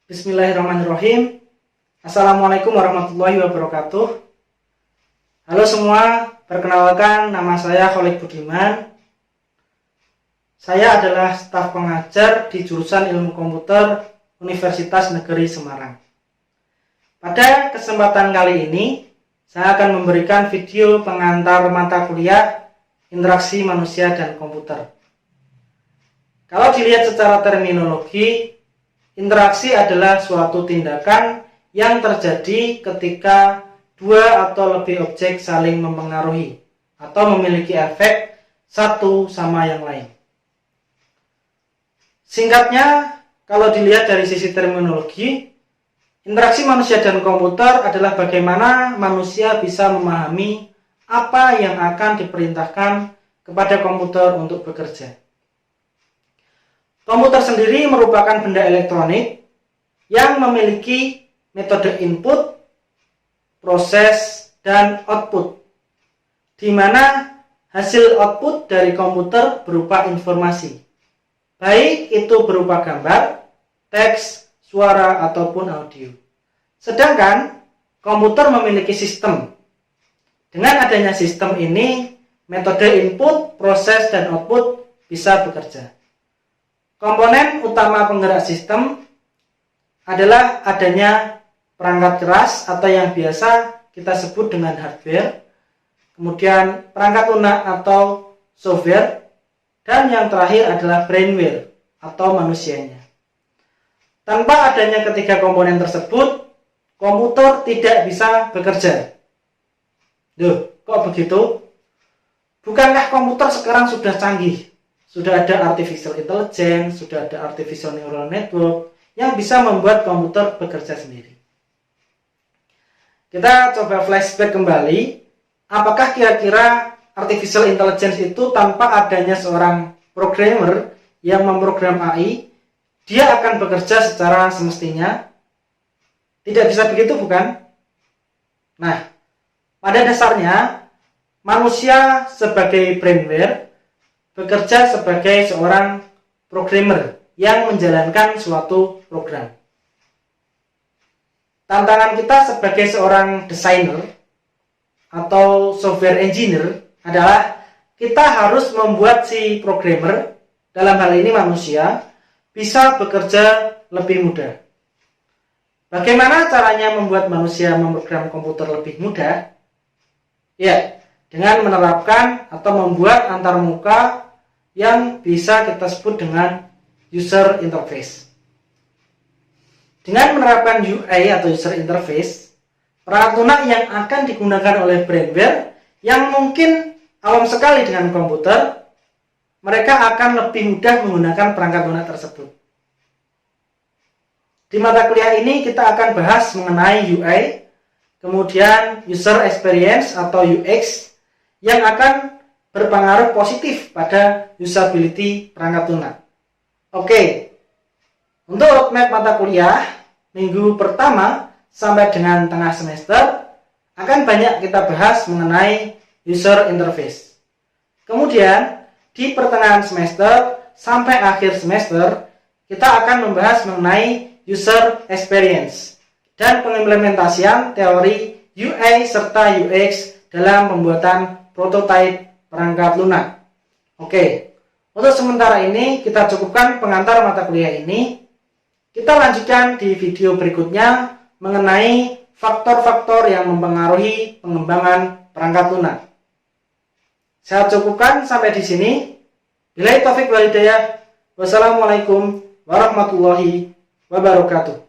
Bismillahirrahmanirrahim. Assalamualaikum warahmatullahi wabarakatuh. Halo semua, perkenalkan nama saya Khalid Budiman. Saya adalah staf pengajar di jurusan Ilmu Komputer Universitas Negeri Semarang. Pada kesempatan kali ini, saya akan memberikan video pengantar mata kuliah Interaksi Manusia dan Komputer. Kalau dilihat secara terminologi, interaksi adalah suatu tindakan yang terjadi ketika dua atau lebih objek saling mempengaruhi atau memiliki efek satu sama yang lain. Singkatnya, kalau dilihat dari sisi terminologi, interaksi manusia dan komputer adalah bagaimana manusia bisa memahami apa yang akan diperintahkan kepada komputer untuk bekerja. Komputer sendiri merupakan benda elektronik yang memiliki metode input, proses, dan output, di mana hasil output dari komputer berupa informasi, baik itu berupa gambar, teks, suara, ataupun audio. Sedangkan komputer memiliki sistem. Dengan adanya sistem ini, metode input, proses, dan output bisa bekerja. Komponen utama penggerak sistem adalah adanya perangkat keras atau yang biasa kita sebut dengan hardware, kemudian perangkat lunak atau software, dan yang terakhir adalah brainware atau manusianya. Tanpa adanya ketiga komponen tersebut, komputer tidak bisa bekerja. Duh, kok begitu? Bukankah komputer sekarang sudah canggih? Sudah ada artificial intelligence, sudah ada artificial neural network yang bisa membuat komputer bekerja sendiri. Kita coba flashback kembali. Apakah kira-kira artificial intelligence itu tanpa adanya seorang programmer yang memprogram AI, dia akan bekerja secara semestinya? Tidak bisa begitu, bukan? Nah, pada dasarnya manusia sebagai brainware bekerja sebagai seorang programmer yang menjalankan suatu program. Tantangan kita sebagai seorang desainer atau software engineer adalah kita harus membuat si programmer, dalam hal ini manusia, bisa bekerja lebih mudah. Bagaimana caranya membuat manusia memprogram komputer lebih mudah? Ya, dengan menerapkan atau membuat antarmuka yang bisa kita sebut dengan user interface. Dengan menerapkan UI atau user interface, perangkat lunak yang akan digunakan oleh brainware yang mungkin awam sekali dengan komputer, mereka akan lebih mudah menggunakan perangkat lunak tersebut. Di mata kuliah ini kita akan bahas mengenai UI, kemudian user experience atau UX yang akan berpengaruh positif pada usability perangkat lunak. Oke, untuk roadmap mata kuliah minggu pertama sampai dengan tengah semester akan banyak kita bahas mengenai user interface. Kemudian di pertengahan semester sampai akhir semester kita akan membahas mengenai user experience dan pengimplementasian teori UI serta UX dalam pembuatan prototipe perangkat lunak. Oke, untuk sementara ini kita cukupkan pengantar mata kuliah ini. Kita lanjutkan di video berikutnya mengenai faktor-faktor yang mempengaruhi pengembangan perangkat lunak. Saya cukupkan sampai di sini. Billahi taufik wal hidayah. Wassalamualaikum warahmatullahi wabarakatuh.